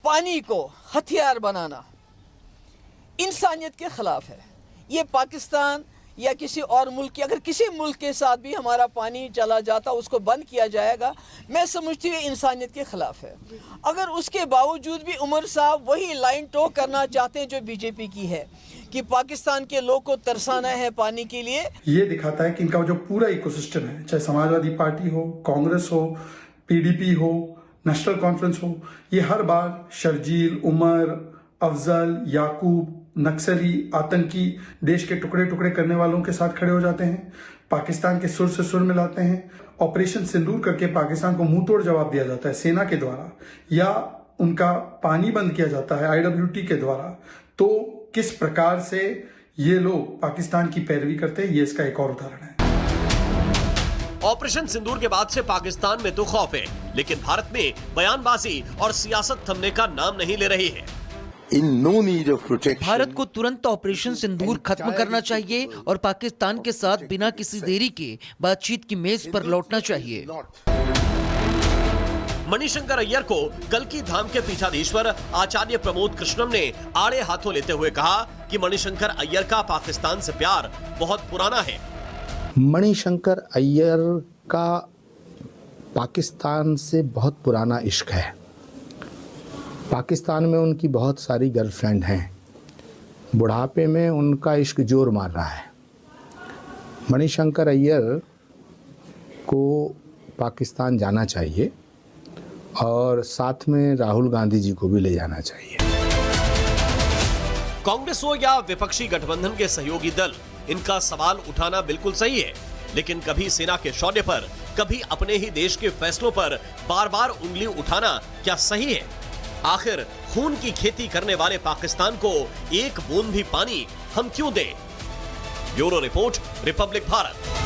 पानी को हथियार बनाना इंसानियत के ख़िलाफ़ है। ये पाकिस्तान या किसी और मुल्क की, अगर किसी मुल्क के साथ भी हमारा पानी चला जाता उसको बंद किया जाएगा, मैं समझती हूँ इंसानियत के ख़िलाफ़ है। अगर उसके बावजूद भी उमर साहब वही लाइन टो करना चाहते हैं जो बीजेपी की है कि पाकिस्तान के लोग को तरसाना है पानी के लिए, ये दिखाता है कि इनका जो पूरा इकोसिस्टम है, चाहे समाजवादी पार्टी हो, कांग्रेस हो, पीडीपी हो, नेशनल कॉन्फ्रेंस हो, ये हर बार शर्जील, उमर, अफजल, याकूब, नक्सली, आतंकी, देश के टुकड़े टुकड़े करने वालों के साथ खड़े हो जाते हैं, पाकिस्तान के सुर से सुर मिलाते हैं। ऑपरेशन सिंदूर करके पाकिस्तान को मुंह तोड़ जवाब दिया जाता है सेना के द्वारा, या उनका पानी बंद किया जाता है IWT के द्वारा। तो किस प्रकार से ये लोग पाकिस्तान की पैरवी करते हैं, ये इसका एक और उदाहरण है। ऑपरेशन सिंदूर के बाद से पाकिस्तान में तो खौफ है, लेकिन भारत में बयानबाजी और सियासत थमने का नाम नहीं ले रही है। भारत को तुरंत ऑपरेशन सिंदूर खत्म करना चाहिए और पाकिस्तान के साथ बिना किसी देरी के बातचीत की मेज पर लौटना चाहिए। मणिशंकर अय्यर को कल्की धाम के पीठाधीश्वर आचार्य प्रमोद कृष्णम ने आड़े हाथों लेते हुए कहा कि मणिशंकर अय्यर का पाकिस्तान से प्यार बहुत पुराना है। मणिशंकर अय्यर का पाकिस्तान से बहुत पुराना इश्क है। पाकिस्तान में उनकी बहुत सारी गर्लफ्रेंड हैं। बुढ़ापे में उनका इश्क जोर मार रहा है। मणिशंकर अय्यर को पाकिस्तान जाना चाहिए और साथ में राहुल गांधी जी को भी ले जाना चाहिए। कांग्रेस हो या विपक्षी गठबंधन के सहयोगी दल, इनका सवाल उठाना बिल्कुल सही है, लेकिन कभी सेना के शौर्य पर, कभी अपने ही देश के फैसलों पर बार बार उंगली उठाना क्या सही है? आखिर खून की खेती करने वाले पाकिस्तान को एक बूंद भी पानी हम क्यों दें? Bureau report, Republic Bharat.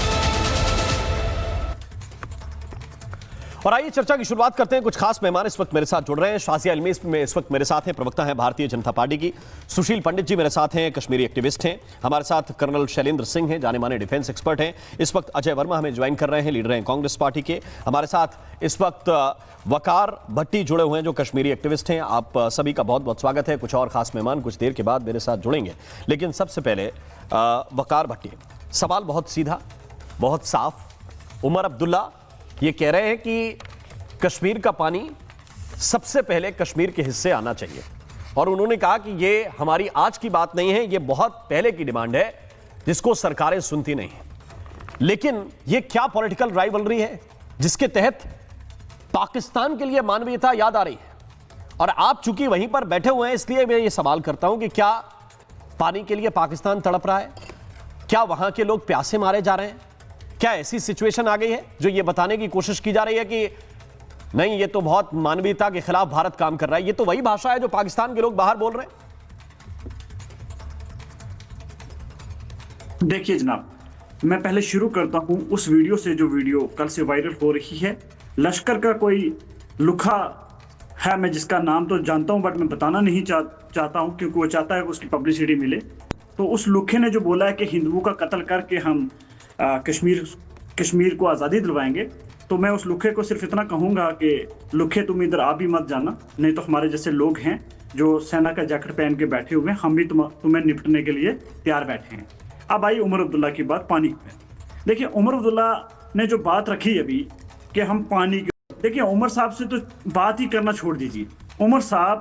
और आइए चर्चा की शुरुआत करते हैं। कुछ खास मेहमान इस वक्त मेरे साथ जुड़ रहे हैं। शाजिया इल्मी में इस वक्त मेरे साथ हैं, प्रवक्ता हैं भारतीय जनता पार्टी की। सुशील पंडित जी मेरे साथ हैं, कश्मीरी एक्टिविस्ट हैं। हमारे साथ कर्नल शैलेंद्र सिंह हैं, जाने माने डिफेंस एक्सपर्ट हैं। इस वक्त अजय वर्मा हमें ज्वाइन कर रहे हैं, लीडर हैं कांग्रेस पार्टी के। हमारे साथ इस वक्त वकार भट्टी जुड़े हुए हैं, जो कश्मीरी एक्टिविस्ट हैं। आप सभी का बहुत बहुत स्वागत है। कुछ और खास मेहमान कुछ देर के बाद मेरे साथ जुड़ेंगे, लेकिन सबसे पहले वकार भट्टी, सवाल बहुत सीधा, बहुत साफ। उमर अब्दुल्ला ये कह रहे हैं कि कश्मीर का पानी सबसे पहले कश्मीर के हिस्से आना चाहिए, और उन्होंने कहा कि ये हमारी आज की बात नहीं है, ये बहुत पहले की डिमांड है जिसको सरकारें सुनती नहीं है। लेकिन ये क्या पॉलिटिकल राइवलरी है जिसके तहत पाकिस्तान के लिए मानवीयता याद आ रही है? और आप चूंकि वहीं पर बैठे हुए हैं, इसलिए मैं ये सवाल करता हूं कि क्या पानी के लिए पाकिस्तान तड़प रहा है? क्या वहां के लोग प्यासे मारे जा रहे हैं? क्या ऐसी सिचुएशन आ गई है जो ये बताने की कोशिश की जा रही है कि नहीं, ये तो बहुत मानवीयता के खिलाफ भारत काम कर रहा है? ये तो वही भाषा है जो पाकिस्तान के लोग बाहर बोल रहे हैं। देखिए जनाब, मैं पहले शुरू करता हूं उस वीडियो से जो वीडियो कल से वायरल हो रही है। लश्कर का कोई लुखा है, मैं जिसका नाम तो जानता हूं बट मैं बताना नहीं चाहता हूं, क्योंकि वो चाहता है कि उसकी पब्लिसिटी मिले। तो उस लुखे ने जो बोला है कि हिंदुओं का कत्ल करके हम कश्मीर को आज़ादी दिलवाएंगे, तो मैं उस लुखे को सिर्फ इतना कहूंगा कि लुखे तुम इधर आ भी मत जाना, नहीं तो हमारे जैसे लोग हैं जो सेना का जैकेट पहन के बैठे हुए हैं, हम भी तुम्हें निपटने के लिए तैयार बैठे हैं। अब आई उमर अब्दुल्ला की बात पानी पे। देखिए उमर अब्दुल्ला ने जो बात रखी अभी कि हम पानी की, देखिए उमर साहब से तो बात ही करना छोड़ दीजिए। उमर साहब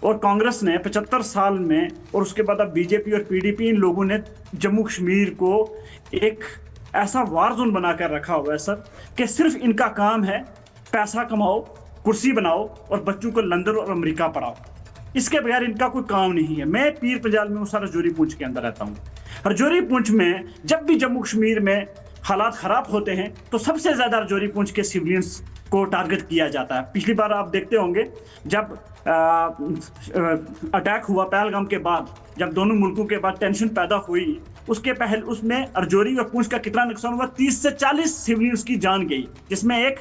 और कांग्रेस ने 75 साल में, और उसके बाद अब बीजेपी और पीडीपी, इन लोगों ने जम्मू कश्मीर को एक ऐसा वार जोन बनाकर रखा हुआ है सर, कि सिर्फ इनका काम है पैसा कमाओ, कुर्सी बनाओ और बच्चों को लंदन और अमेरिका पढ़ाओ। इसके बगैर इनका कोई काम नहीं है। मैं पीर पंजाल में उस रजौरी पूंछ के अंदर रहता हूँ। रजौरी पूंछ में जब भी जम्मू कश्मीर में हालात खराब होते हैं तो सबसे ज्यादा रजौरी पूंछ के सिविलियंस को टारगेट किया जाता है। पिछली बार आप देखते होंगे जब अटैक हुआ पहलगाम के बाद, जब दोनों मुल्कों के बाद टेंशन पैदा हुई, उसके पहले उसमें रजौरी और पूंछ का कितना नुकसान हुआ? 30 से 40 सिविलियंस की जान गई, जिसमें एक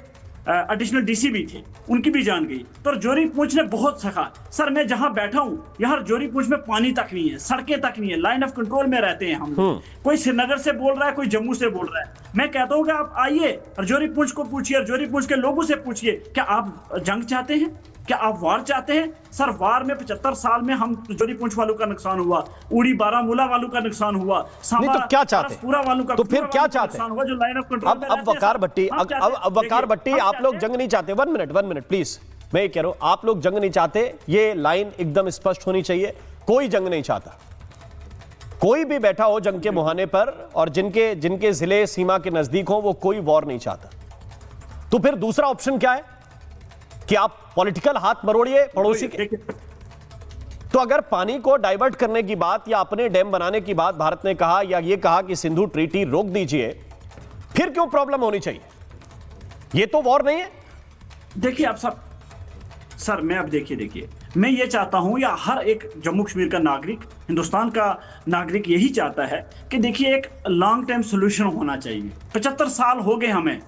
एडिशनल डीसी भी थे, उनकी भी जान गई। तो जोरी पूंछ ने बहुत सखा। सर मैं जहां बैठा हूं यहाँ जोरी पूंछ में पानी तक नहीं है, सड़कें तक नहीं है, लाइन ऑफ कंट्रोल में रहते हैं हम लोग। कोई श्रीनगर से बोल रहा है, कोई जम्मू से बोल रहा है। मैं कहता हूं कि आप आइए और जोरी पूंछ को पूछिए और जोरी पूंछ के लोगों से पूछिए, क्या आप जंग चाहते हैं, क्या आप वार चाहते हैं? सर वार में 75 साल में हम जोरी पूंछ वालों का नुकसान हुआ, उड़ी बारामूला वालों का नुकसान हुआ, नहीं तो क्या चाहते पूरा वालों का, तो फिर क्या चाहते हुआ जो लाइन ऑफ कंट्रोल में अब वकार भट्टी, अब वकार भट्टी, आप लोग जंग नहीं चाहते। 1 मिनट प्लीज, मैं ये कह रहा हूं आप लोग जंग नहीं चाहते, ये लाइन एकदम स्पष्ट होनी चाहिए। कोई जंग नहीं चाहता, कोई भी बैठा हो जंग के मुहाने पर और जिनके जिले सीमा के नजदीक हो, वो कोई वॉर नहीं चाहता। तो फिर दूसरा ऑप्शन क्या है कि आप पॉलिटिकल हाथ मरोड़िए पड़ोसी के। तो अगर पानी को डाइवर्ट करने की बात या अपने डैम बनाने की बात भारत ने कहा या ये कहा कि सिंधु ट्रीटी रोक दीजिए, फिर क्यों प्रॉब्लम होनी चाहिए? ये तो वॉर नहीं है। देखिए आप सब, सर मैं अब देखिए मैं ये चाहता हूं, या हर एक जम्मू कश्मीर का नागरिक, हिंदुस्तान का नागरिक यही चाहता है कि देखिए एक लॉन्ग टर्म सोल्यूशन होना चाहिए। 75 साल हो गए हमें,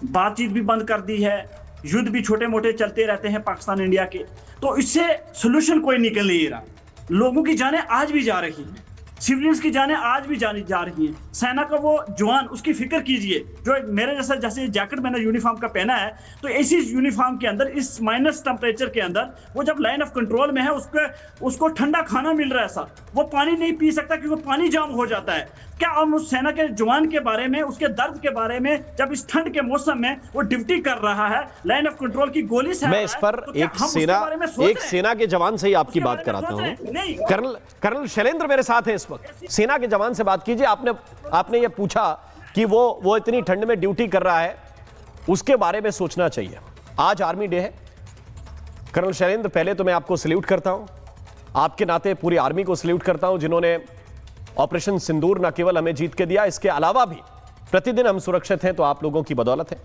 बातचीत भी बंद कर दी है, युद्ध भी छोटे मोटे चलते रहते हैं पाकिस्तान इंडिया के, तो इससे सोल्यूशन कोई निकल नहीं रहा। लोगों की जानें आज भी जा रही हैं, सिविलियंस की जानें आज भी जा रही हैं। सेना का वो जवान, उसकी फिक्र कीजिए जो मेरे जैसे जैकेट मैंने यूनिफॉर्म का पहना है, तो इसी यूनिफॉर्म के अंदर इस माइनस टेम्परेचर के अंदर वो जब लाइन ऑफ कंट्रोल में है उसको ठंडा खाना मिल रहा है सर, वो पानी नहीं पी सकता क्योंकि पानी जाम हो जाता है। क्या हम उस सेना के जवान के बारे में, उसके दर्द के बारे में, जब इस ठंड के मौसम में वो ड्यूटी कर रहा है, लाइन ऑफ कंट्रोल की गोली से मैं इस पर एक सेना के जवान से ही आपकी बात कराता हूं। कर्नल शैलेंद्र मेरे साथ है इस वक्त। सेना के जवान से बात कीजिए। आपने ये पूछा कि वो इतनी ठंड में ड्यूटी कर रहा है, उसके बारे में सोचना चाहिए। आज आर्मी डे है। कर्नल शैलेंद्र, पहले तो मैं आपको सल्यूट करता हूं, आपके नाते पूरी आर्मी को सल्यूट करता हूं जिन्होंने ऑपरेशन सिंदूर न केवल हमें जीत के दिया, इसके अलावा भी प्रतिदिन हम सुरक्षित हैं तो आप लोगों की बदौलत है।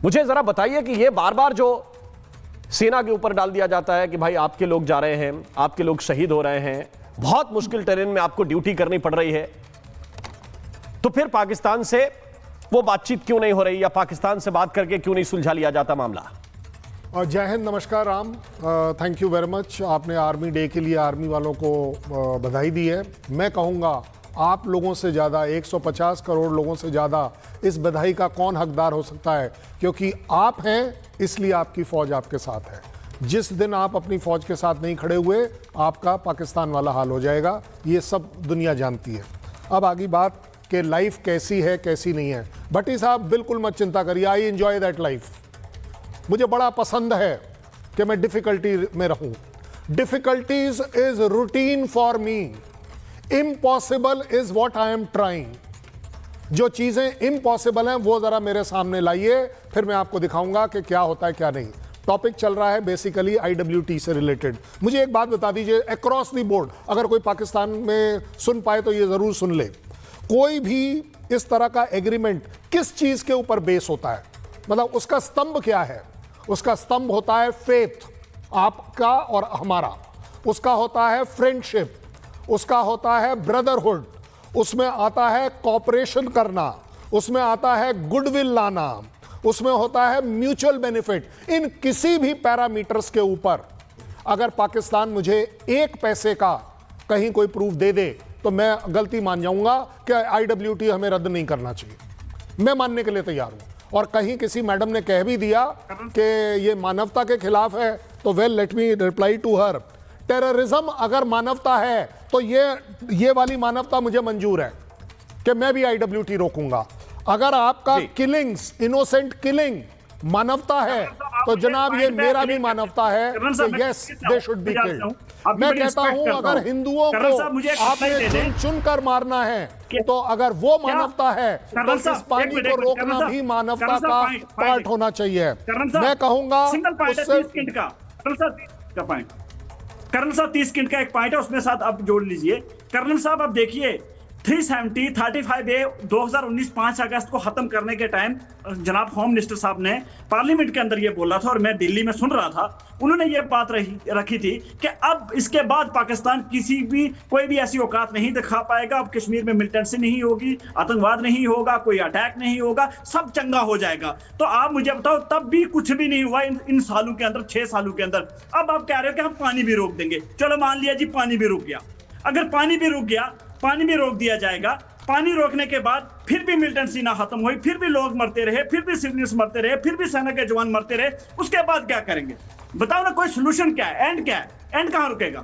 मुझे जरा बताइए कि ये बार बार जो सेना के ऊपर डाल दिया जाता है कि भाई आपके लोग जा रहे हैं, आपके लोग शहीद हो रहे हैं, बहुत मुश्किल टेरेन में आपको ड्यूटी करनी पड़ रही है, तो फिर पाकिस्तान से वो बातचीत क्यों नहीं हो रही या पाकिस्तान से बात करके क्यों नहीं सुलझा लिया जाता मामला? जय हिंद, नमस्कार Ram, thank you very much. आपने आर्मी डे के लिए आर्मी वालों को बधाई दी है। मैं कहूँगा आप लोगों से ज़्यादा, 150 करोड़ लोगों से ज़्यादा इस बधाई का कौन हकदार हो सकता है, क्योंकि आप हैं इसलिए आपकी फ़ौज आपके साथ है। जिस दिन आप अपनी फ़ौज के साथ नहीं खड़े हुए, आपका पाकिस्तान वाला हाल हो जाएगा, ये सब दुनिया जानती है। अब आगे बात कि लाइफ कैसी है कैसी नहीं है। भट्टी साहब बिल्कुल मत चिंता करिए, आई एंजॉय दैट लाइफ। मुझे बड़ा पसंद है कि मैं डिफिकल्टी में रहूं। Difficulties is routine for me, impossible is what I am trying. जो चीजें इम्पॉसिबल हैं वो जरा मेरे सामने लाइए, फिर मैं आपको दिखाऊंगा कि क्या होता है क्या नहीं। टॉपिक चल रहा है बेसिकली IWT से रिलेटेड। मुझे एक बात बता दीजिए, अक्रॉस द बोर्ड, अगर कोई पाकिस्तान में सुन पाए तो ये जरूर सुन ले, कोई भी इस तरह का एग्रीमेंट किस चीज के ऊपर बेस होता है? मतलब उसका स्तंभ क्या है? उसका स्तंभ होता है फेथ, आपका और हमारा। उसका होता है फ्रेंडशिप, उसका होता है ब्रदरहुड, उसमें आता है कॉपरेशन करना, उसमें आता है गुडविल लाना, उसमें होता है म्यूचुअल बेनिफिट। इन किसी भी पैरामीटर्स के ऊपर अगर पाकिस्तान मुझे 1 पैसे का कहीं कोई प्रूफ दे दे तो मैं गलती मान जाऊंगा कि IWT हमें रद्द नहीं करना चाहिए। मैं मानने के लिए तैयार हूं। और कहीं किसी मैडम ने कह भी दिया कि ये मानवता के खिलाफ है, तो well let me reply to her, terrorism अगर मानवता है तो ये वाली मानवता मुझे मंजूर है कि मैं भी IWT रोकूंगा। अगर आपका किलिंग्स, इनोसेंट किलिंग मानवता है तो जनाब ये मेरा भी मानवता है कि yes they should be killed. मैं कहता हूं अगर हिंदुओं को आपने चुन चुन कर मारना है तो अगर वो मानवता है तो इस पानी को रोकना भी मानवता का पार्ट होना चाहिए। मैं कहूंगा कर्नल साहब 30 सेकंड का एक पॉइंट है, उसमें साथ आप जोड़ लीजिए। कर्नल साहब आप देखिए 370 35A 2019 5 अगस्त को खत्म करने के टाइम जनाब होम मिनिस्टर साहब ने पार्लियामेंट के अंदर ये बोला था और मैं दिल्ली में सुन रहा था। उन्होंने ये बात रखी थी कि अब इसके बाद पाकिस्तान कोई भी ऐसी औकात नहीं दिखा पाएगा। अब कश्मीर में मिलिटेंसी नहीं होगी, आतंकवाद नहीं होगा, कोई अटैक नहीं होगा, सब चंगा हो जाएगा। तो आप मुझे बताओ, तब भी कुछ भी नहीं हुआ इन सालों के अंदर, 6 सालों के अंदर। अब आप कह रहे हो कि हम पानी भी रोक देंगे। चलो मान लिया जी, पानी भी रुक गया। अगर पानी भी रुक गया, पानी भी रोक दिया जाएगा। पानी रोकने के बाद फिर भी मिलिटेंसी ना खत्म हुई, फिर भी लोग मरते रहे, फिर भी सिविलियंस मरते रहे, फिर भी सेना के जवान मरते रहे, उसके बाद क्या करेंगे? बताओ ना, कोई सोल्यूशन क्या है? एंड क्या है? एंड कहां रुकेगा?